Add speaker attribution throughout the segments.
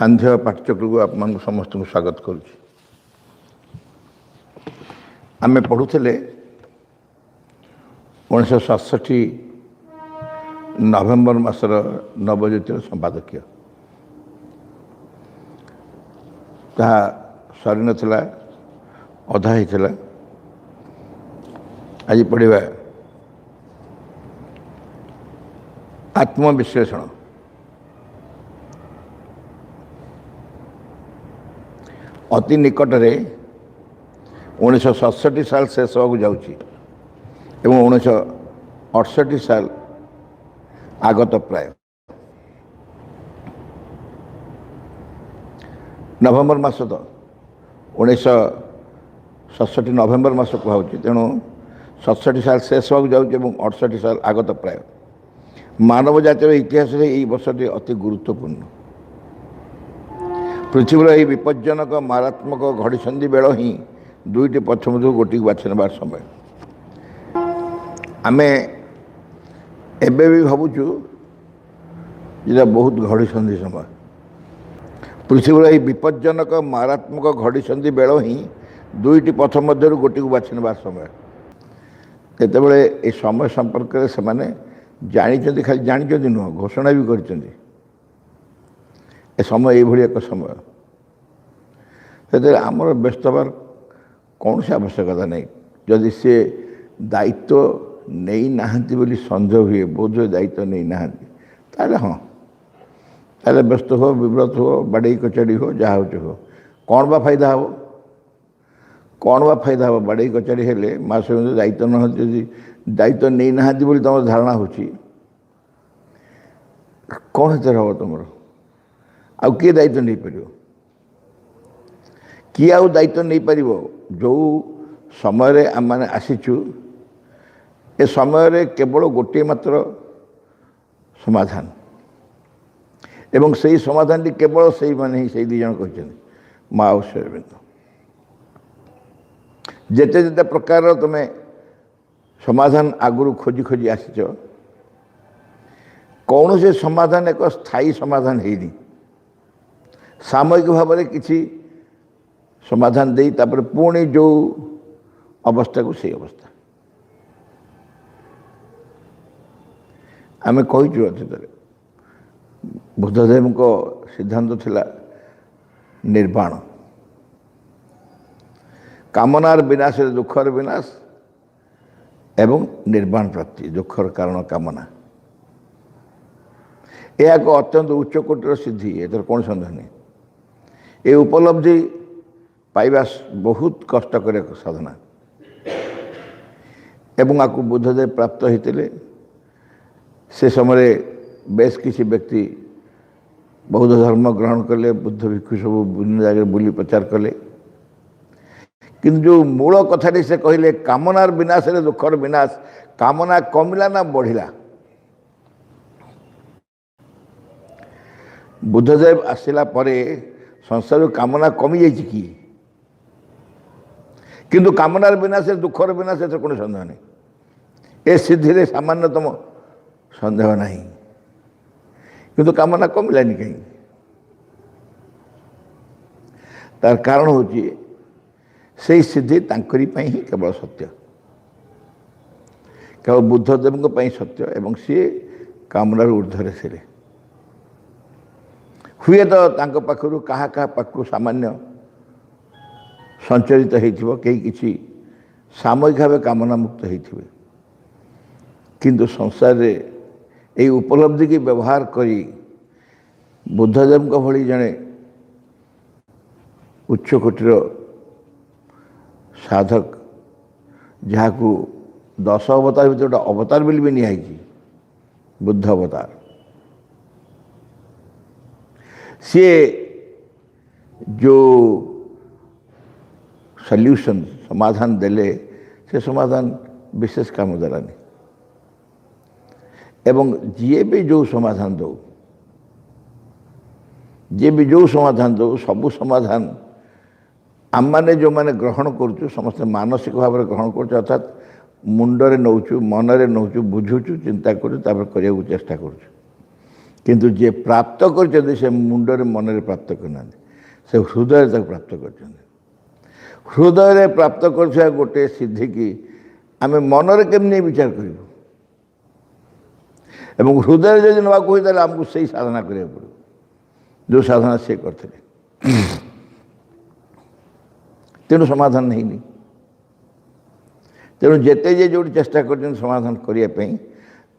Speaker 1: सांध्य पाठ्यक्रम को आप समस्त को स्वागत करुच्ची। आमे पढ़ुले 1967 नवेम्बर मासर नवज्योतिर संपादकीय जहाँ सरी नाला अधा होता। आज पढ़ा आत्मविश्लेषण। अति निकटरे 1967 साल शेष होगा जाऊँगी एवं 1968 साल आगत प्राय नवेम्बर मास तो 1967 नवेम्बर मास कहूँ तेणु 67 साल शेष होगा जाऊँगी 68 साल आगत प्राय मानव जातिर इतिहास यही वर्षटी अति गुरुत्वपूर्ण। पृथ्वीर यही विपज्जनक मारात्मक घड़ीसंधि बेल ही दुईटी पक्ष मध्य गोटी बाछि नेबार समय आमे एबे भी भावुचु जे बहुत घड़ीसंधि समय। पृथ्वीर यही विपज्जनक मारात्मक घड़ीसंधि बेल ही दुईटी पथ मध्य गोटी बाछि नेबार समय केतेबेले ए समय संपर्क में से जानी खाली जानी नुह घोषणा भी कर समय ये एक समय से आमर व्यस्त हबार कौन सी आवश्यकता नहीं। जदि सी दायित्व नहीं नाहंती बोली सन्देह हुए बोध दायित्व नहीं नाहंती ताले हाँ ताले व्यस्त हो विव्रत हो बाड़े कचाड़ी हो जहाँ हो कौन बा फायदा हो कौन बा फायदा हो बाड़े कचाड़ी हेले मास दायित्व न दायित्व नहीं नाहंती बोली तुम धारणा होची कौन हेतर हम तुम आउ किए दायित्व नहीं पार किए आउ दायित्व नहीं पार जो समय आम मैंने आसीचु ए समय केवल गोटे मात्र समाधान एवं से समाधान केवल से मैंने ही से दी जन कहते माँ और शेरबिंदु जेते जेते प्रकार तुम्हें समाधान आगुरी खोजी खोजी आसीच कौन से समाधान एक स्थायी समाधान है सामयिक भाव में किसी समाधान दे तापर पुणी जो अवस्था को से अवस्था आम कहीचु अतीत बुद्धदेव को सिद्धांत थिला निर्वाण कामनार विनाश दुखर विनाश एवं निर्वाण प्राप्ति दुखर कारण कामना यह एक अत्यंत उच्चकोटर सिद्धि एथर कौन सन्देह नहीं। ये उपलब्धि पाइबा बहुत कष्टकर एक साधना एवं आपको बुद्धदेव प्राप्त होते से समय बेस किसी व्यक्ति बौद्ध धर्म ग्रहण कले बुद्ध भिक्षु सब विभिन्न जगह बुली प्रचार कले किंतु जो मूल कथाटी से कहले कामनार विनाश रे दुखर विनाश कामना कमिला ना बढ़िला। बुद्धदेव आसला परे संसार कामना कमी जाइए कि किंतु कामनार विनाश दुखर विनाश एथर कौन सन्देह नहीं। ए सिद्धि सामान्यतम सन्देह नहीं किंतु कामना कमिलानी कहीं तार कारण हूँ से सिद्धि तांकरी पाई ही केवल सत्य केवल बुद्धदेव सत्य एवं सी कामनार ऊर्ध्वर से हुए तो पाखु क्या क्या पाखु सामान्य संचरित हो कई किसी सामयिक भाव कामना मुक्त होते किंतु संसार रे यही उपलब्धि की व्यवहार करी बुद्धदेव भली जड़े उच्चकोटर साधक जहाँ को 10 अवतार भर गोटे अवतार भी निहाई बुद्ध अवतार सी जो सल्यूशन समाधान देले से समाधान विशेष काम देलानी एवं जी भी जो समाधान दो जी भी जो समाधान दो सबू समाधान आम मैंने जो मैंने ग्रहण करुचु समस्त मानसिक भाव में ग्रहण करुचु अर्थात मुंडरे नौचु मनरे नौचु बुझुचु चिंता करूँ चेष्टा करुचु किंतु जे प्राप्त कर से मुंडरे मनरे प्राप्त करना से हृदय तक प्राप्त कर हृदय प्राप्त कर गोटे सिद्धि की आम मनरे केमनी विचार करूँ एवं हृदय जब नाक हुए आमको से साधना करा पड़ो जो साधना से करते तेणु समाधान नहीं तेणु जिते जे जो चेष्टा कर समाधान करने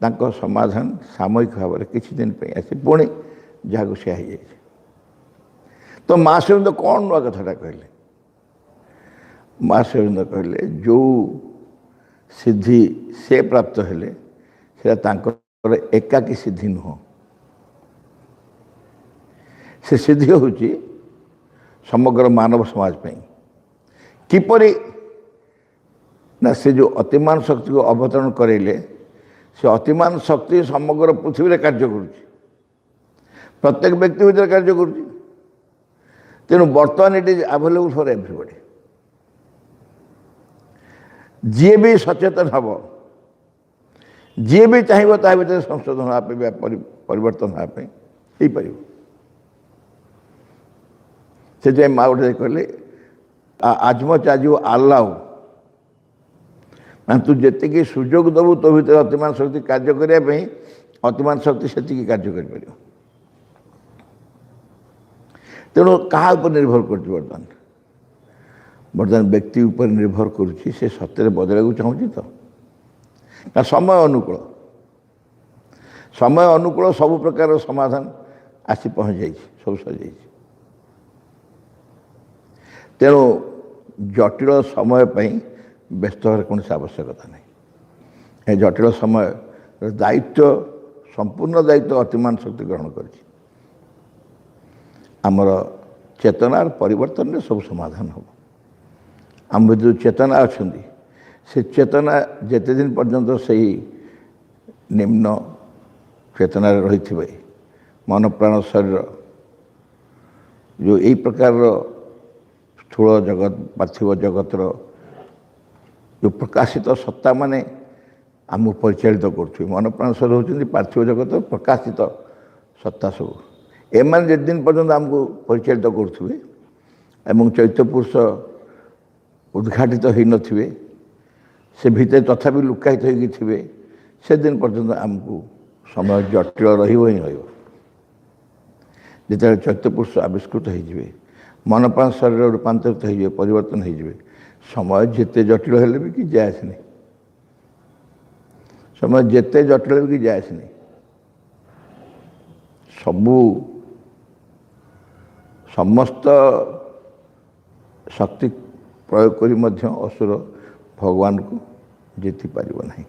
Speaker 1: समाधान सामयिक भाव में किसी दिन आसी पुणी जहाँ से हो जाए तो माँ शिवरंद कौन नुआ कथाटा कहले माँ शिवरंद कहले जो सिद्धि से प्राप्त हेले से एकाकी सिद्धि नुह से सिद्धि हूँ समग्र मानव समाज पे किपरि ना से जो अतिमान शक्ति को अवतरण करेले से अतिमान शक्ति समग्र पृथ्वी में कार्य कर प्रत्येक व्यक्ति भीतर कार्य कर तेणु बर्तमान it is available for everybody जी भी सचेतन हम जी भी चाहिए ता भीतर संशोधन होगा परिवर्तन होगापी हो पार से माँ गोटे कहले आज मच आज यू अलाउ मैं तू जी सुजोग दबू तो भीतर अतिमान शक्ति कार्य करने अतिमान शक्ति से कार्य कर तेणु क्या निर्भर कर बर्तमान बर्तमान व्यक्ति उपर निर्भर करुच्ची से सत्य बदल चाहूँ तो ना समय अनुकूल सब प्रकार समाधान आसी पहुँच जाए सब सर जाए तेणु जटिल समय व्यस्त होने कौन आवश्यकता नहीं जटिल समय दायित्व संपूर्ण दायित्व अतिमान शक्ति ग्रहण कर आमर चेतनार परिवर्तन में सब समाधान हो आम जो चेतना अच्छा से चेतना जिते दिन पर्यंत से निम्न चेतना रही थे मन प्राण शरीर जो यही प्रकार स्थूल जगत पार्थिव जगतर जो प्रकाशित सत्ता माने आमको परिचालित कर मन प्राण शरीर होती पार्थिव जगत प्रकाशित सत्ता सब एम जे दिन पर्यंत आमको परिचालित करुवे एवं चैत्य पुरुष उद्घाटित हो नथिबे से भितर तथापि लुकायित होगी थे से दिन पर्यंत आमको समय जटिल रही जिते चैत्य पुरुष आविष्कृत हो मन प्राण शरीर रूपांतरित हो परिवर्तन हो समय जिते जटिल हेले भी कि जायस नहीं समय जिते जटिल भी कि जायस नहीं सबू समस्त शक्ति प्रयोग करी मध्य असुर भगवान को जीति पारिब नहीं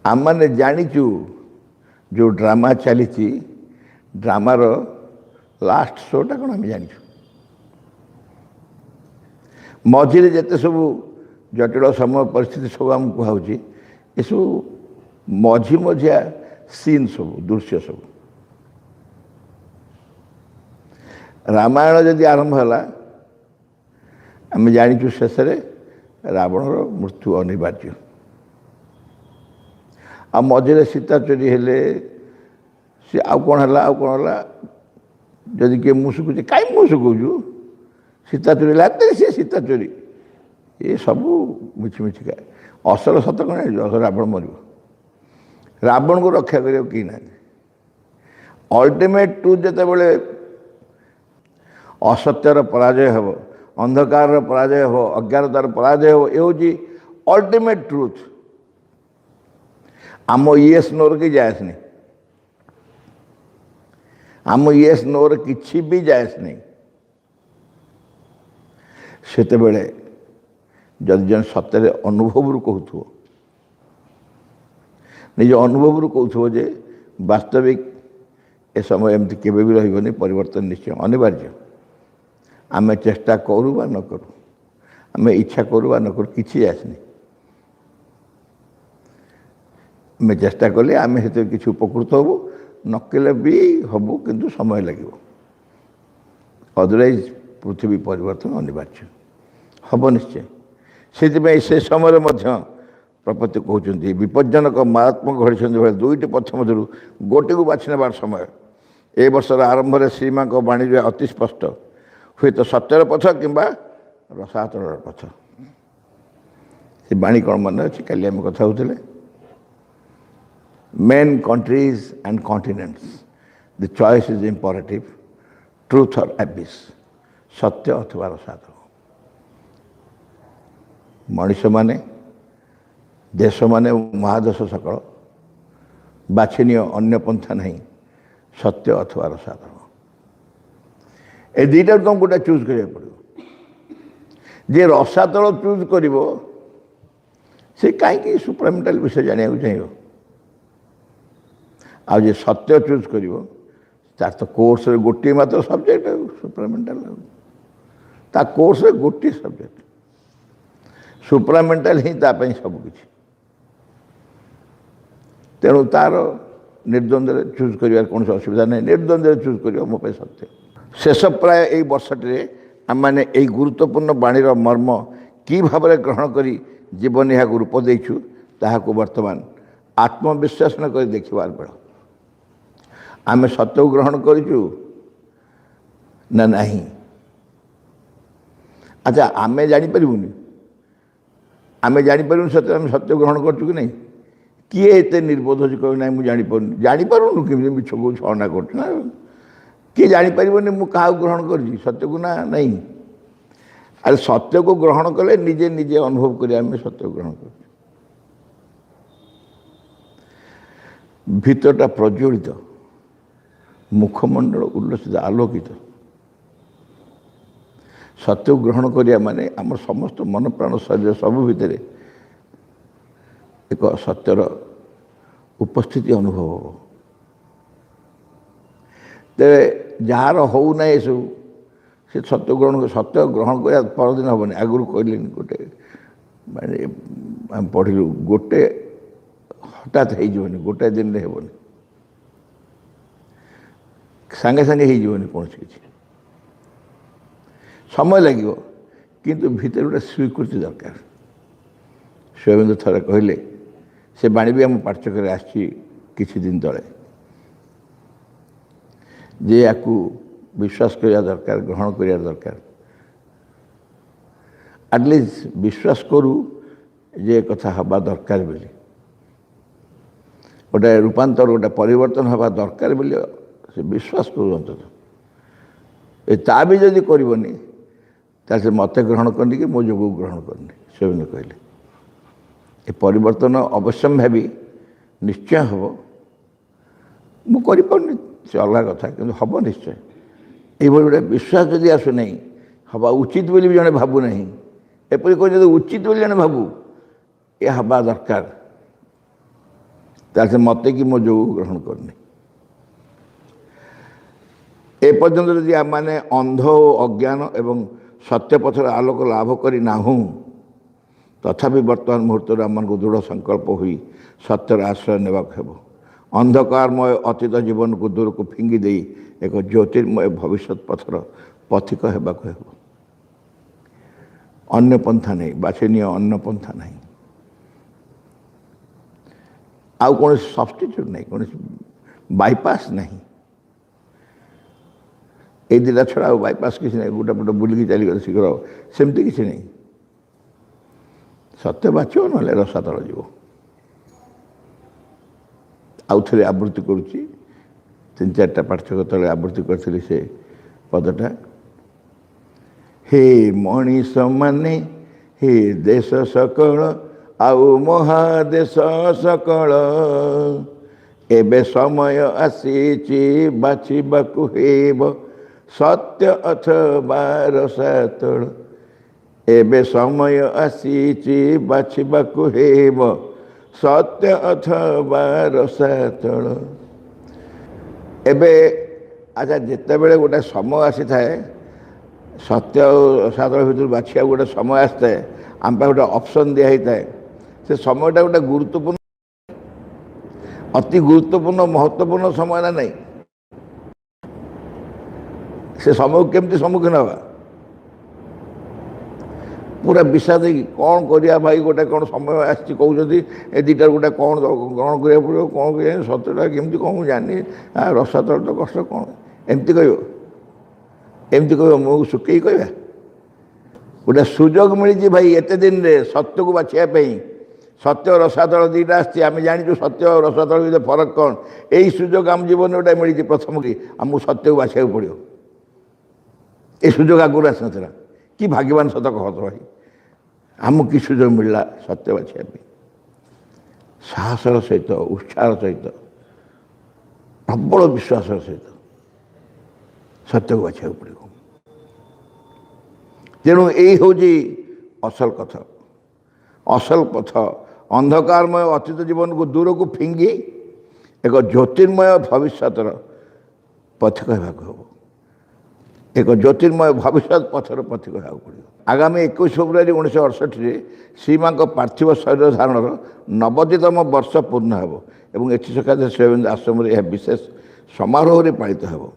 Speaker 1: आम मैंने जानीचु जो ड्रामा चली ड्रामार लास्ट शोटा कौन आम जानीचु मझे जिते सब जटिल समय परिस्थिति सब आम कहुच्छी ये सब मझी मझिया सीन सब दृश्य सब रामायण जदि आरंभ है आम जाचु शेष रावणर मृत्यु अनिवार्य आ मझे सीता चोरी हेले सी आउ कौन है जदि किए मुसुकुचे कहीं मुसुकु सीता चोरी है सी सीता चोरी ये सब मिछि मिछिका असल सत कौन है रावण मर रावण को रक्षा कर कि ना अल्टीमेट ट्रुथ जिते असत्यर पराजय हो अंधकार पराजय हो अज्ञानतार पराजय हो ये हूँ अल्टीमेट ट्रुथ आम येस नोर की जायस नहीं आम येस नोर किसी भी जायस नहीं सेते बेले जदि जन सत्य अनुभव कहु निज अनुभव कहु जे वास्तविक ए समय एमती केवे भी रही परिवर्तन निश्चय अनिवार्य आमे चेष्टा करूँ बा न करूँ आमे इच्छा करूँ बा न करूँ किसी आसनी आमे चेष्टा कले आमे से किसी उपकृत हबू नकले भी हबू किंतु समय लगे अदरवाइज पृथ्वी परिवर्तन अनिवार्य हम निश्चय से समय ପ୍ରପତ୍ତି କହୁଛନ୍ତି ବିପଜ୍ଜନକ ମାରାତ୍ମକ ଘଡ଼ିଛନ୍ତି ଭଳି ଦୁଇଟି ପଥ ମଧ୍ୟରୁ ଗୋଟିକୁ ବାଛି ନେବାର ସମୟ ଏ ବର୍ଷର ଆରମ୍ଭରେ ଶ୍ରୀମାଙ୍କ ବାଣୀରେ ଅତି ସ୍ପଷ୍ଟ ହୁଏତ ସତ୍ୟର ପଥ କିମ୍ବା ରସାତଳର ପଥ। ସେ ବାଣୀ କ'ଣ ମନେ ଅଛି? କାଲି ଆମେ କଥା ହେଉଥିଲେ men, countries and continents, the choice is imperative, truth or abyss, ସତ୍ୟ ଅଥବା ରସାତଳ। ମଣିଷମାନେ ଦେଶମାନେ ମହାଦେଶ ସକଳ ବାଛନୀୟ ଅନ୍ୟ ପନ୍ଥା ନାହିଁ ସତ୍ୟ ଅଥବା ରସାତଳ। ଏ ଦୁଇଟାରୁ ତୁମକୁ ଗୋଟେ ଚୁଜ୍ କରିବାକୁ ପଡ଼ିବ। ଯିଏ ରସାତଳ ଚୁଜ୍ କରିବ ସେ କାହିଁକି ସୁପ୍ରାମେଣ୍ଟାଲ ବିଷୟ ଜାଣିବାକୁ ଚାହିଁବ? ଆଉ ଯିଏ ସତ୍ୟ ଚୁଜ୍ କରିବ ତାର ତ କୋର୍ସରେ ଗୋଟିଏ ମାତ୍ର ସବଜେକ୍ଟ ଆଉ ସୁପ୍ରାମେଣ୍ଟାଲ, ତା କୋର୍ସରେ ଗୋଟିଏ ସବଜେକ୍ଟ ସୁପ୍ରାମେଣ୍ଟାଲ ହିଁ ତା ପାଇଁ ସବୁକିଛି। ତେଣୁ ତାର ନିର୍ଦ୍ୱନ୍ଦ୍ୱରେ ଚୁଜ୍ କରିବାର କୌଣସି ଅସୁବିଧା ନାହିଁ। ନିର୍ଦ୍ୱନ୍ଦ୍ୱରେ ଚୁଜ୍ କରିବ ମୋ ପାଇଁ ସତ୍ୟ। ଶେଷ ପ୍ରାୟ ଏଇ ବର୍ଷଟିରେ ଆମମାନେ ଏଇ ଗୁରୁତ୍ୱପୂର୍ଣ୍ଣ ବାଣୀର ମର୍ମ କି ଭାବରେ ଗ୍ରହଣ କରି ଜୀବନ ଏହାକୁ ରୂପ ଦେଇଛୁ ତାହାକୁ ବର୍ତ୍ତମାନ ଆତ୍ମବିଶ୍ଳେଷଣ କରି ଦେଖିବାର ବେଳ। ଆମେ ସତ୍ୟକୁ ଗ୍ରହଣ କରିଛୁ ନା ନାହିଁ? ଆଚ୍ଛା, ଆମେ ଜାଣିପାରିବୁନି, ଆମେ ଜାଣିପାରିବୁନି ସତ୍ୟ ଆମେ ସତ୍ୟ ଗ୍ରହଣ କରୁଛୁ କି ନାହିଁ? କିଏ ଏତେ ନିର୍ବୋଧ ଅଛି କହିବି ନାହିଁ ମୁଁ ଜାଣିପାରୁନି? ଜାଣିପାରୁନୁ କେମିତି ମିଛ କହୁଛୁ, ଅନା କରୁଛୁ ନା? କିଏ ଜାଣିପାରିବନି ମୁଁ କାହାକୁ ଗ୍ରହଣ କରିଛି, ସତ୍ୟକୁ ନା ନାହିଁ? ଆରେ ସତ୍ୟକୁ ଗ୍ରହଣ କଲେ ନିଜେ ନିଜେ ଅନୁଭବ କରି ଆମେ ସତ୍ୟକୁ ଗ୍ରହଣ କରୁଛୁ। ଭିତରଟା ପ୍ରଜ୍ୱଳିତ, ମୁଖମଣ୍ଡଳ ଉଲ୍ଲସିତ, ଆଲୋକିତ। ସତ୍ୟକୁ ଗ୍ରହଣ କରିବା ମାନେ ଆମର ସମସ୍ତ ମନ ପ୍ରାଣ ଶରୀର ସବୁ ଭିତରେ ଏକ ସତ୍ୟର ଉପସ୍ଥିତି ଅନୁଭବ ହେବ। ତେବେ ଯାହାର ହେଉନାହିଁ ଏସବୁ ସେ ସତ୍ୟ ଗ୍ରହଣ କରିବା ପରଦିନ ହେବନି। ଆଗରୁ କହିଲେନି ଗୋଟେ ମାନେ ଆମେ ପଢ଼ିଲୁ ଗୋଟେ ହଠାତ୍ ହେଇଯିବନି, ଗୋଟାଏ ଦିନରେ ହେବନି, ସାଙ୍ଗେ ସାଙ୍ଗେ ହେଇଯିବନି କୌଣସି କିଛି, ସମୟ ଲାଗିବ। କିନ୍ତୁ ଭିତରେ ଗୋଟେ ସ୍ୱୀକୃତି ଦରକାର। ସ୍ୱୟଂ ଥରେ କହିଲେ, ସେ ବାଣୀ ବି ଆମ ପାଠ୍ୟକ୍ରମରେ ଆସିଛି କିଛି ଦିନ ତଳେ, ଯେ ୟାକୁ ବିଶ୍ୱାସ କରିବା ଦରକାର, ଗ୍ରହଣ କରିବା ଦରକାର। ଆଟଲିଷ୍ଟ ବିଶ୍ୱାସ କରୁ ଯେ କଥା ହେବା ଦରକାର ବୋଲି, ଗୋଟେ ରୂପାନ୍ତର, ଗୋଟେ ପରିବର୍ତ୍ତନ ହେବା ଦରକାର ବୋଲି ସେ ବିଶ୍ୱାସ କରୁ ଅନ୍ତତଃ। ତା ବି ଯଦି କରିବନି ତାହେଲେ ସେ ମୋତେ ଗ୍ରହଣ କରିନି କି ମୋ ଯୋଗକୁ ଗ୍ରହଣ କରିନି। ସେମିତି କହିଲେ ଏ ପରିବର୍ତ୍ତନ ଅବଶ୍ୟମ୍ଭାବୀ ନିଶ୍ଚୟ ହେବ। ମୁଁ କରିପାରୁନି ସେ ଅଲଗା କଥା, କିନ୍ତୁ ହେବ ନିଶ୍ଚୟ। ଏଇଭଳି ଗୋଟେ ବିଶ୍ୱାସ ଯଦି ଆସୁନାହିଁ, ହେବା ଉଚିତ ବୋଲି ବି ଜଣେ ଭାବୁନାହିଁ, ଏପରି କହି ଯଦି ଉଚିତ ବୋଲି ଜଣେ ଭାବୁ ଏ ହେବା ଦରକାର, ତାହେଲେ ସେ ମୋତେ କି ମୋ ଯୋଗକୁ ଗ୍ରହଣ କରୁନି। ଏପର୍ଯ୍ୟନ୍ତ ଯଦି ଆମମାନେ ଅନ୍ଧ ଓ ଅଜ୍ଞାନ ଏବଂ ସତ୍ୟ ପଥରେ ଆଲୋକ ଲାଭ କରି ନାହୁଁ, ତଥାପି ବର୍ତ୍ତମାନ ମୁହୂର୍ତ୍ତରେ ଆମମାନଙ୍କୁ ଦୃଢ଼ ସଂକଳ୍ପ ହୋଇ ସତ୍ୟର ଆଶ୍ରୟ ନେବାକୁ ହେବ। ଅନ୍ଧକାରମୟ ଅତୀତ ଜୀବନକୁ ଦୂରକୁ ଫିଙ୍ଗି ଦେଇ ଏକ ଜ୍ୟୋତିର୍ମୟ ଭବିଷ୍ୟତ ପଥର ପଥିକ ହେବାକୁ ହେବ। ଅନ୍ୟ ପନ୍ଥା ନାହିଁ, ବାଛନୀୟ ଅନ୍ୟ ପନ୍ଥା ନାହିଁ, ଆଉ କୌଣସି ସବଷ୍ଟିଚ୍ୟୁଟ୍ ନାହିଁ, କୌଣସି ବାଇପାସ୍ ନାହିଁ। ଏଇ ଦୁଇଟା ଛଡ଼ା ଆଉ ବାଇପାସ୍ କିଛି ନାହିଁ। ଗୋଟେ ପଟେ ବୁଲିକି ଚାଲିଗଲେ ଶୀଘ୍ର, ସେମିତି କିଛି ନାହିଁ। ସତ୍ୟ ବାଛିବ, ନହେଲେ ରସାତଳ ଯିବ। ଆଉ ଥରେ ଆବୃତ୍ତି କରୁଛି, 3-4ଟା ପାଠ୍ୟକ ତଳେ ଆବୃତ୍ତି କରିଥିଲି ସେ ପଦଟା। ହେ ମଣିଷ ମାନେ, ହେ ଦେଶ ସକଳ ଆଉ ମହାଦେଶ ସକଳ, ଏବେ ସମୟ ଆସିଛି ବାଛିବାକୁ ହେବ ସତ୍ୟ ଅଥବା ରସାତଳ। ଏବେ ସମୟ ଆସିଛି ବାଛିବାକୁ ହେବ ସତ୍ୟ ଅଥବା ରସାତଳ। ଏବେ ଆଚ୍ଛା, ଯେତେବେଳେ ଗୋଟେ ସମୟ ଆସିଥାଏ ସତ୍ୟ ଆଉ ରସାତଳ ଭିତରୁ ବାଛିବାକୁ ଗୋଟେ ସମୟ ଆସିଥାଏ, ଆମ ପାଇଁ ଗୋଟେ ଅପସନ୍ ଦିଆ ହେଇଥାଏ। ସେ ସମୟଟା ଗୋଟେ ଗୁରୁତ୍ୱପୂର୍ଣ୍ଣ, ଅତି ଗୁରୁତ୍ୱପୂର୍ଣ୍ଣ ମହତ୍ତ୍ୱପୂର୍ଣ୍ଣ ସମୟ ନା ନାହିଁ? ସେ ସମୟକୁ କେମିତି ସମ୍ମୁଖୀନ ହେବା? पूरा विषाद कौन करिया भाई गोटे कौन समय आसी कहते ए दुटार गोटे कौन ग्रहण करा पड़ो कौन कर सत्यटा केमती कौन जानी रसातल तो कष्ट कौन एमती कह मुझे सुखई कह गोटे सुजोग मिली भाई एत दिन सत्य को बाछापी सत्य और रसातल दुईटा आम जाचु सत्य और रसातल भर फरक कौन यही सुजोग आम जीवन गोटे मिली प्रथम की आमको सत्य को बाछा पड़ो ये सुजोग आगुरी आस ना कि भाग्यवान सत कहत भाई आमको कि सुजोग मिलला सत्य बाछापी साहसर सहित उत्साह सहित प्रबल विश्वास सहित सत्य को बाछा पड़ो तेणु यही हूँ असल कथा असल पथ अंधकारमय अतीत जीवन को दूर को फिंगी एक ज्योतिर्मय भविष्य पथ कहवाक हम एक ज्योतिर्मय भविष्य पथर पथ कहवाक पड़ो आगामी 21 फेब्रुआरी 1968 श्रीमा पार्थिव शरीर धारण 90तम वर्ष पूर्ण हो एसकाशे श्रीअरविंद आश्रम यह विशेष समारोह पालित हो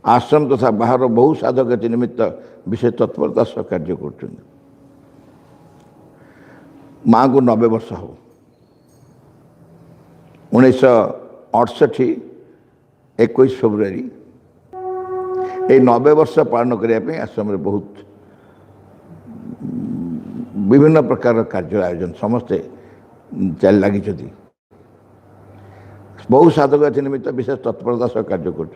Speaker 1: आश्रम तथा बाहर बहु साधक निमित्त विशेष तत्परता सह कार्य कर माँ को 90 वर्ष हो 1968 21 फेब्रुआरी ये 90 वर्ष पालन करने आश्रम बहुत विभिन्न प्रकार कार्य आयोजन समस्ते चल लगी बहु साधक निमित्त विशेष तत्परता सह कार्य कर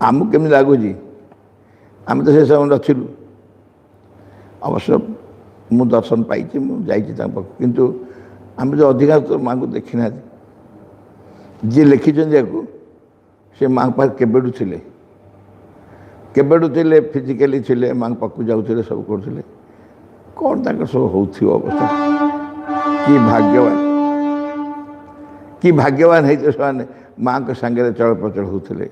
Speaker 1: आमको केमी लगुच आम तो से समय नथिलु अवश्य मु दर्शन पाई किंतु आम जो अधिकांश तो माँ को देखी ना जी लिखिं से माँ पाख केबेठू थे फिजिकाली थे माँ पाक जाऊे सब करते कौन तक सब हो अवस्था कि भाग्यवान है से माँ के सांगे चल प्रचल होते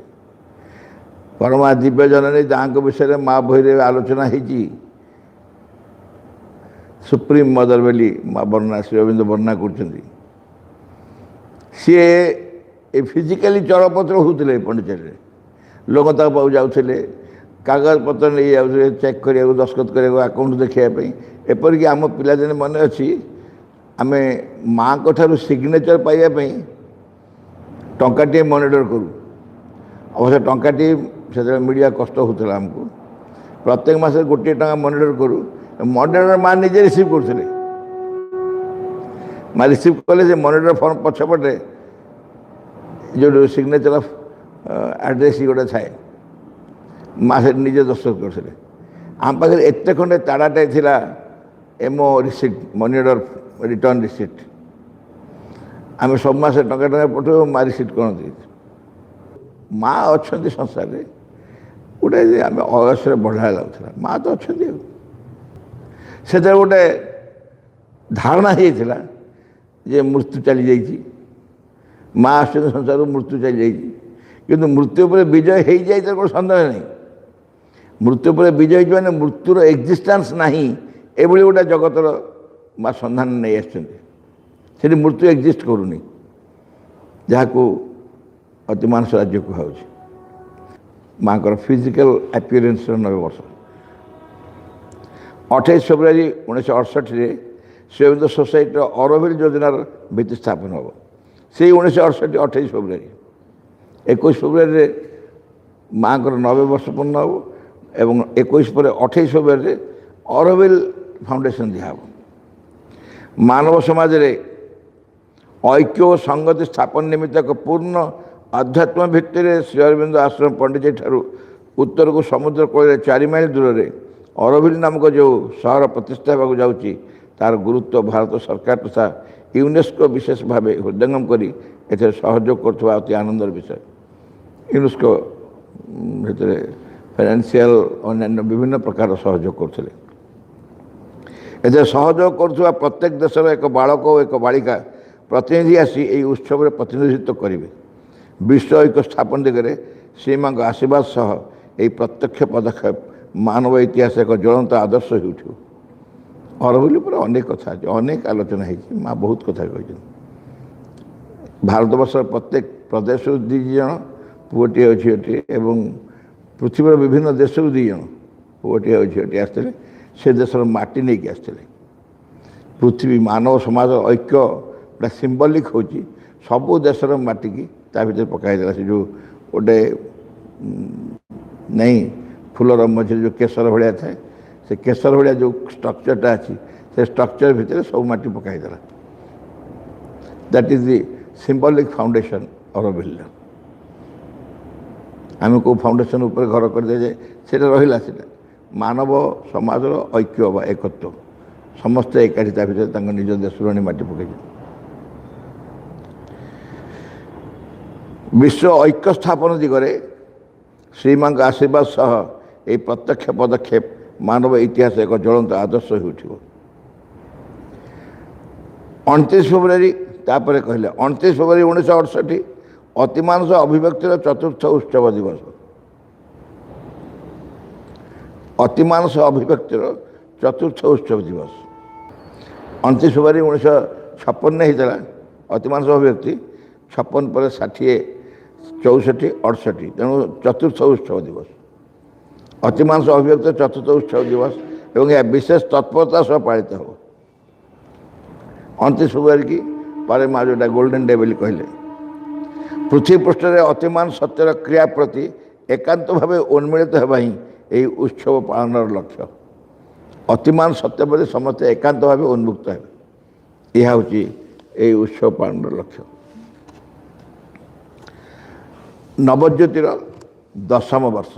Speaker 1: परमा दिव्य जननी जहाँ विषय में माँ बही आलोचना होती सुप्रीम मदर बोली माँ वर्णना श्री अरविंद वर्णना कर सी फिजिकाली चलपचल होते पंडिचेरी लोक पाक जाते कागज पत्र नहीं जाते चेक करने दस्खत करने आकाउंट देखापी एपरिक आम पिलादिने मन अच्छी आम माँ को सिग्नेचर पाइबापी टंकाटे मनिटर करूँ अवश्य टंकाटे से मीडिया कष्ट होता आमको प्रत्येक मास गोटे टका मनिटर करूँ मनिटर माँ निजे रिसीव करते माँ रिसीव कले से मनिटर फॉर्म पछपटे जो सिग्नेचर ऑफ एड्रेस गोटे थाए माँ से निजे दस्तखत करते आम पाखे एत खंडे ताड़ाटे थिला एमओ रिसीट मनिटर रिटर्न रिसीट आम सब मास टका टका पठे माँ रिसीट करती माँ अच्छा संसार गोटे आम अयस बढ़ा लगता माँ तो अच्छा से गोटे धारणा होता जे मृत्यु चली जाइए माँ आस संसार मृत्यु चली जाइए किंतु मृत्यु पर विजय हो जाए तो कोई सन्देह नहीं मृत्यु पर विजय मैंने मृत्युर एक्जिस्टेंस नहीं ये गोटे जगतर माँ सन्धान नहीं आस मृत्यु एक्जिस्ट करूनी जहाँ को अति मानस राज्य कहूँ माँ को फिजिकल अपीयरेंस 90 वर्ष 28 फेब्रुआरी 1968 श्रीअरविंद सोसाइटी अरविल योजनार भित्ति स्थापन हम से 1968 28 फेब्रुआरी 21 फेब्रुआरी माँ को 90 वर्ष पूर्ण हम एवं 21 पर 28 फेब्रुआरी अरविल फाउंडेशन दिहब मानव समाज रे ऐक्य और संगति स्थापन निमित्त एक पूर्ण अध्यात्म भित्ति श्रीअरविंद आश्रम पंडित ठारू उत्तर को समुद्र कूल 4 माइल दूर में अरविल नामक जो सहर प्रतिष्ठा होगा जाऊँगी तार गुरुत्व भारत सरकार तथा यूनेस्को विशेष भाव हृदयंगम करी एथे सहयोग कर अति आनंदर विषय यूनेस्को फाइनेंशियल अन्य विभिन्न प्रकार सहयोग करते एथे सहयोग कर प्रत्येक देशर एक बालक और एक बालिका प्रतिनिधि आसी यही उत्सव में प्रतिनिधित्व करेंगे विश्व ऐक्य स्थापन दिगरे श्रीमा आशीर्वाद सह यही प्रत्यक्ष पदक्षेप मानव इतिहास एक ज्वलंत आदर्श हो अरविल पर अनेक कथा अनेक आलोचना है माँ बहुत कथा कही भारतवर्ष प्रत्येक प्रदेश 2 जन पुओटे झीटे एवं पृथ्वीर विभिन्न देश 2 जन पुओटे झीटे आसते से देशर माटी नहीं कि आसते पृथ्वी मानव समाज ऐक्य गोटे सिम्बलिक हो सबू देशर माटी की ता भर पकड़ा से जो गोटे नहीं फूलर मझे जो केसर भाया थाए से केसर भाया जो स्ट्रक्चरटा अच्छी से स्ट्रक्चर भितर सब माटी पकड़ा that is the symbolic foundation of a building आम को फाउंडेशन उपर घर कर दे से रहा से मानव समाज ऐक्य बा एकत्व समस्ते एकाठी ता भर निज देश माटी पकई विश्व ऐक्य स्थापन दिगरे श्रीमां आशीर्वाद सह यह प्रत्यक्ष पदक्षेप मानव इतिहास एक ज्वलंत आदर्श हो 29 फेब्रुआरी तापर कहले 29 फेब्रुआरी 1968 अतिमानस अभिव्यक्तिर चतुर्थ उत्सव दिवस अतिमानस अभिव्यक्तिर चतुर्थ उत्सव दिवस 29 फेब्रुआरी 1956 होता अतिमानस अभिव्यक्ति 56 पर 60 64 68 तेणु चतुर्थ उत्सव दिवस अतिमांस अभिव्यक्त चतुर्थ उत्सव दिवस एवं यह विशेष तत्परता सह पालित हो 29 फेब्रुआरी की पारे माँ जोटा गोल्डन डे बोली कहले पृथ्वी पृष्ठ में अतिमान सत्यर क्रिया प्रति एकांत भाव उन्मिलित होगा ही यही उत्सव पालन लक्ष्य अतिमान सत्य प्रति समस्ते एकांत भाव उन्मुक्त है यह हूँ यही उत्सव पालन लक्ष्य नवज्योतिर 10म वर्ष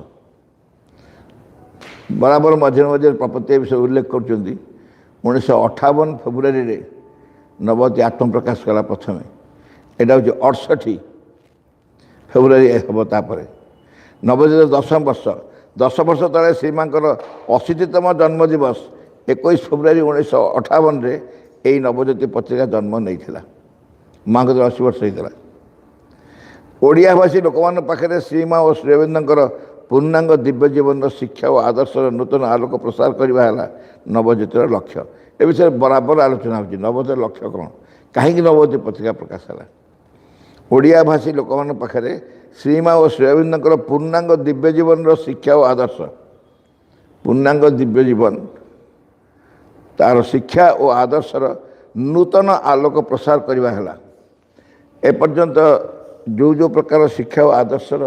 Speaker 1: बराबर मझे मझे प्रपत्ति विषय उल्लेख कर 1958 फेब्रुआरी रे नवज्योति आत्म प्रकाश कला प्रथम यहाँ हूँ 68 फेब्रुआरी हम तापर नवज्योतिर 10 वर्ष तले श्रीमांकर 80तम जन्मदिवस 21 फेब्रुआरी 1958 रे यही नवज्योति पत्रिका जन्म नहीं माँ को 80 वर्ष होता ओडिया भाषी लोक पाखे श्रीमा और श्रीअरविंदर पूर्णांग दिव्य जीवन शिक्षा और आदर्श नूतन आलोक प्रसार करवा है नवज्योतिर लक्ष्य ए विषय बराबर आलोचना हो नवज्योतिर लक्ष्य कौन कहीं नवज्योति पत्रिका प्रकाश है ओडिया भाषी लोक पाखे श्रीमा और श्रीअरविंदर पूर्णांग दिव्य जीवन शिक्षा और आदर्श पूर्णांग दिव्य जीवन तार शिक्षा और आदर्शर नूतन आलोक प्रसार करवा है एपर्यंत जो जो प्रकार शिक्षा और आदर्शर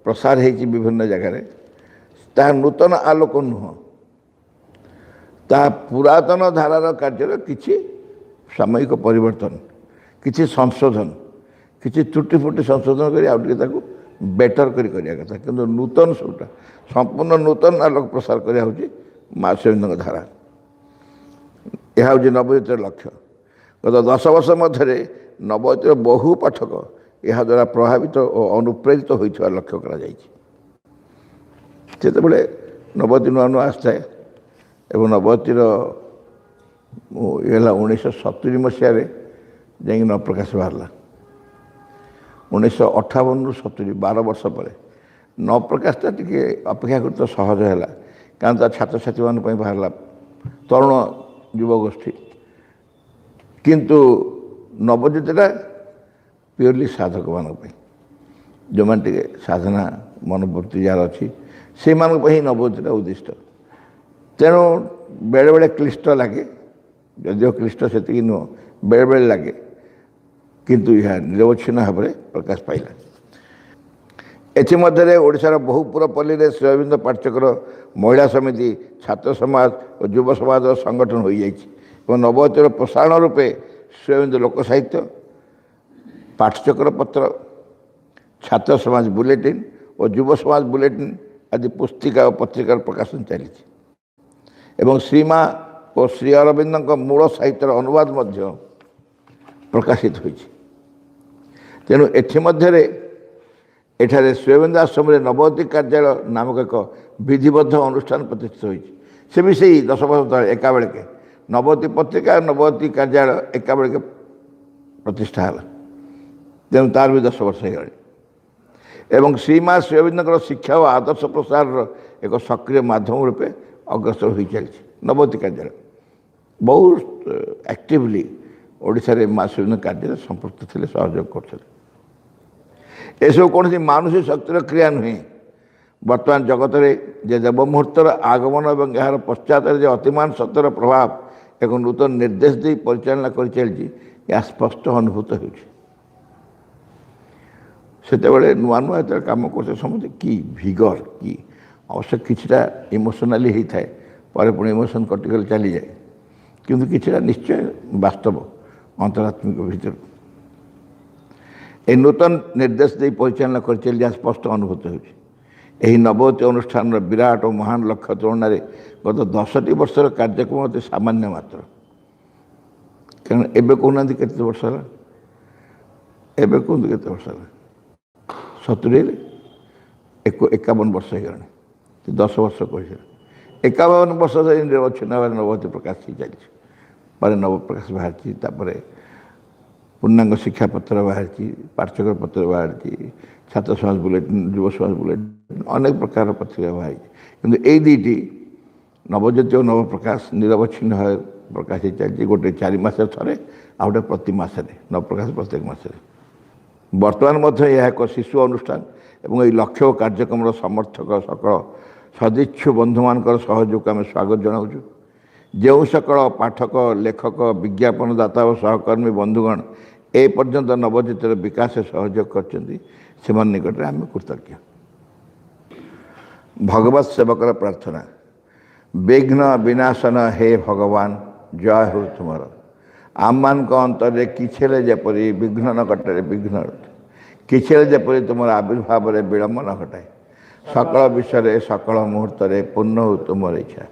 Speaker 1: प्रसार हो विभिन्न जगार ता नूतन आलोक नुह ता पुरातन धारार कार्य किसी सामयिक परिवर्तन किसी संशोधन किसी त्रुटि फुटी संशोधन कर बेटर करा कथा कि नूतन सबटा संपूर्ण नूतन आलोक प्रसार करा माँ श्रीअरविंद धारा यह हूँ नवज्योतिर लक्ष्य गत 10 वर्ष मध्य नवज्योतिर बहु पाठक यह द्वारा प्रभावित और अनुप्रेरित होता लक्ष्य करते नवज्योति नुआ नुआ आसए और नवज्योतिर ये 1970 मसीह जा नवप्रकाश बाहर 1958 ରୁ 70 12 वर्ष पर नवप्रकाशटा टी अपेक्षाकृत सहज है कारण छात्र छात्री मान बाहर तरुण युवगोष्ठी किंतु नवज्योतिटा प्योरली साधक मान जो मैंने साधना मनोवृत्ति जार अच्छी से ही नवज्योतिटा उद्दिष्ट तेणु बेले बेले क्लिष्ट लगे जदिव क्लिष्ट से नुह बेले बेले लगे किंतु यह निरवच्छिन्न भाव में प्रकाश पाइला एमध्य ओडार बहुपुरपल्ली में श्रीअरविंद पाठचक्र महिला समिति छात्र समाज और युव समाज संगठन हो जाए नवज्योतिर प्रसारण रूपे श्रीअरविंद लोक साहित्य पाठचक्र पत्र छात्र समाज बुलेटिन और युव समाज बुलेटिन आदि पुस्तिका और पत्रिकार प्रकाशन चली श्रीमा और श्रीअरविंद मूल साहित्यर अनुवाद मध्य प्रकाशित हो तेणु एमध्य एठारे श्रीअरविंद आश्रम नवज्योति कार्यालय नामक एक विधिबद्ध अनुष्ठान प्रतिष्ठित होती भी से 10 वर्ष तले एका बेलके नवज्योति पत्रिका नवज्योति कार्यालय एका बेलके प्रतिष्ठा है तेणु तार भी 10 वर्ष हो एवं श्रीमा श्रीअरविंद शिक्षा और आदर्श प्रसार एक सक्रिय माध्यम रूपे अग्रसर हो चली नवज्योति कार्यालय बहुत एक्टिवली ओडिशा रे माँ श्रीअरविंद कार्य संपृक्त थे सहयोग करते सब कौन मानुषी शक्तिर क्रिया नुहे ବର୍ତ୍ତମାନ ଜଗତରେ ଯେ ଦେବ ମୁହୂର୍ତ୍ତର ଆଗମନ ଏବଂ ଏହାର ପଶ୍ଚାତରେ ଯେ ଅତିମାନ ସତ୍ୟର ପ୍ରଭାବ ଏକ ନୂତନ ନିର୍ଦ୍ଦେଶ ଦେଇ ପରିଚାଳନା କରିଚାଲିଛି, ଏହା ସ୍ପଷ୍ଟ ଅନୁଭୂତ ହେଉଛି। ସେତେବେଳେ ନୂଆ ନୂଆ ଯେତେବେଳେ କାମ କରୁଛେ ସମସ୍ତେ କି ଭିଗର କି ଅବଶ୍ୟ କିଛିଟା ଇମୋସନାଲି ହେଇଥାଏ, ପରେ ପୁଣି ଇମୋସନ୍ କଟିଗଲେ ଚାଲିଯାଏ, କିନ୍ତୁ କିଛିଟା ନିଶ୍ଚୟ ବାସ୍ତବ ଅନ୍ତରାତ୍ମିକ ଭିତରୁ ଏହି ନୂତନ ନିର୍ଦ୍ଦେଶ ଦେଇ ପରିଚାଳନା କରିଚାଲି ଯାହା ସ୍ପଷ୍ଟ ଅନୁଭୂତ ହେଉଛି। ଏହି ନବୋତି ଅନୁଷ୍ଠାନର ବିରାଟ ଓ ମହାନ ଲକ୍ଷ୍ୟ ତୁଳନାରେ ଗତ 10ଟି ବର୍ଷର କାର୍ଯ୍ୟକ୍ରମ ଅତି ସାମାନ୍ୟ ମାତ୍ର। କାରଣ ଏବେ କହୁନାହାନ୍ତି କେତେ ବର୍ଷ ହେଲା, ଏବେ କୁହନ୍ତୁ କେତେ ବର୍ଷ ହେଲା, 70ରେ 51 ବର୍ଷ ହେଇଗଲାଣି, 10 ବର୍ଷ କହିଥିଲେ 51 ବର୍ଷ ଧରି ନିରବଚ୍ଛିନ୍ନ ଭାବରେ ନବୋତି ପ୍ରକାଶ ହେଇ ଚାଲିଛି। ପରେ ନବପ୍ରକାଶ ବାହାରିଛି, ତାପରେ ପୂର୍ଣ୍ଣାଙ୍ଗ ଶିକ୍ଷାପତ୍ର ବାହାରିଛି, ପାଠ୍ୟକ୍ରମ ପତ୍ର ବାହାରିଛି, ଛାତ୍ର ସମାଜ ବୁଲେଟିନ୍, ଯୁବ ସମାଜ ବୁଲେଟିନ୍, ଅନେକ ପ୍ରକାର ପତ୍ରିକା ବାହାରିଛି। କିନ୍ତୁ ଏଇ ଦୁଇଟି ନବଜ୍ୟୋତି ଓ ନବପ୍ରକାଶ ନିରବଚ୍ଛିନ୍ନ ଭାବେ ପ୍ରକାଶ ହେଇ ଚାଲିଛି। ଗୋଟେ 4 ମାସରେ ଥରେ, ଆଉ ଗୋଟେ ପ୍ରତି ମାସରେ, ନବପ୍ରକାଶ ପ୍ରତ୍ୟେକ ମାସରେ। ବର୍ତ୍ତମାନ ମଧ୍ୟ ଏହା ଏକ ଶିଶୁ ଅନୁଷ୍ଠାନ ଏବଂ ଏହି ଲକ୍ଷ୍ୟ ଓ କାର୍ଯ୍ୟକ୍ରମର ସମର୍ଥକ ସକଳ ସଦିଚ୍ଛୁ ବନ୍ଧୁମାନଙ୍କର ସହଯୋଗକୁ ଆମେ ସ୍ୱାଗତ ଜଣାଉଛୁ। ଯେଉଁ ସକଳ ପାଠକ, ଲେଖକ, ବିଜ୍ଞାପନଦାତା ଓ ସହକର୍ମୀ ବନ୍ଧୁଗଣ ଏ ପର୍ଯ୍ୟନ୍ତ ନବଜ୍ୟୋତିର ବିକାଶରେ ସହଯୋଗ କରିଛନ୍ତି, ସେମାନଙ୍କ ନିକଟରେ ଆମେ କୃତଜ୍ଞ। ଭଗବତ ସେବକର ପ୍ରାର୍ଥନା। ବିଘ୍ନ ବିନାଶନ ହେ ଭଗବାନ, ଜୟ ହେଉ ତୁମର। ଆମମାନଙ୍କ ଅନ୍ତରରେ କିଛି ହେଲେ ଯେପରି ବିଘ୍ନ ନ ଘଟାଏ, ବିଘ୍ନ କିଛି ହେଲେ ଯେପରି ତୁମର ଆବିର୍ଭାବରେ ବିଳମ୍ବ ନ ଘଟାଏ। ସକଳ ବିଷୟରେ ସକଳ ମୁହୂର୍ତ୍ତରେ ପୂର୍ଣ୍ଣ ହେଉ ତୁମର ଇଚ୍ଛା।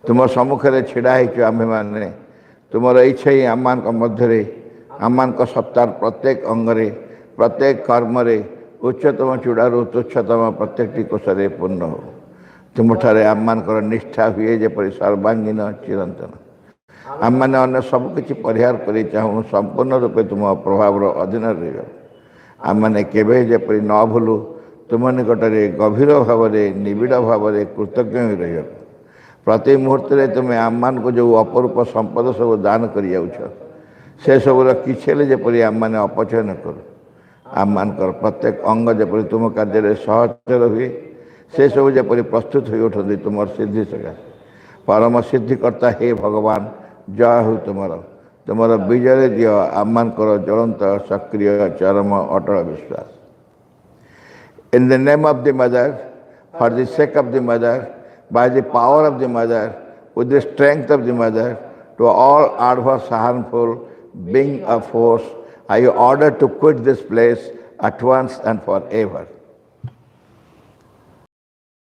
Speaker 1: ତୁମ ସମ୍ମୁଖରେ ଛିଡ଼ା ହେଇଛୁ ଆମ୍ଭେମାନେ, ତୁମର ଇଚ୍ଛା ହିଁ ଆମମାନଙ୍କ ମଧ୍ୟରେ, ଆମମାନଙ୍କ ସତ୍ତାର ପ୍ରତ୍ୟେକ ଅଙ୍ଗରେ, ପ୍ରତ୍ୟେକ କର୍ମରେ, ଉଚ୍ଚତମ ଚୂଡ଼ାରୁ ତୁଚ୍ଛତମ ପ୍ରତ୍ୟେକଟି କୋଷରେ ପୂର୍ଣ୍ଣ ହେଉ। ତୁମଠାରେ ଆମମାନଙ୍କର ନିଷ୍ଠା ହୁଏ ଯେପରି ସର୍ବାଙ୍ଗୀନ ଚିରନ୍ତନ। ଆମମାନେ ଅନ୍ୟ ସବୁକିଛି ପରିହାର କରି ଚାହୁଁ ସମ୍ପୂର୍ଣ୍ଣ ରୂପେ ତୁମ ପ୍ରଭାବର ଅଧୀନରେ ରହିବାକୁ। ଆମମାନେ କେବେ ଯେପରି ନ ଭୁଲୁ ତୁମ ନିକଟରେ ଗଭୀର ଭାବରେ, ନିବିଡ଼ ଭାବରେ କୃତଜ୍ଞ ହୋଇ ରହିବାକୁ। ପ୍ରତି ମୁହୂର୍ତ୍ତରେ ତୁମେ ଆମମାନଙ୍କୁ ଯେଉଁ ଅପରୂପ ସମ୍ପଦ ସବୁ ଦାନ କରିଯାଉଛ, ସେସବୁର କିଛି ହେଲେ ଯେପରି ଆମମାନେ ଅପଚୟ ନ କରୁ। ଆମମାନଙ୍କର ପ୍ରତ୍ୟେକ ଅଙ୍ଗ ଯେପରି ତୁମ କାର୍ଯ୍ୟରେ ସହଚର ହୁଏ, ସେସବୁ ଯେପରି ପ୍ରସ୍ତୁତ ହୋଇ ଉଠନ୍ତି ତୁମର ସିଦ୍ଧି ସକାଶେ। ପରମ ସିଦ୍ଧିକର୍ତ୍ତା ହେ ଭଗବାନ, ଜୟ ହେଉ ତୁମର। ତୁମର ବିଜୟରେ ଦିଅ ଆମମାନଙ୍କର ଜ୍ୱଳନ୍ତ, ସକ୍ରିୟ, ଚରମ, ଅଟଳ ବିଶ୍ୱାସ। In the name of the mother, for the sake of the mother, by the power of the mother, with the strength of the mother, to all adverse, harmful being of force, I order to quit this place at once and forever.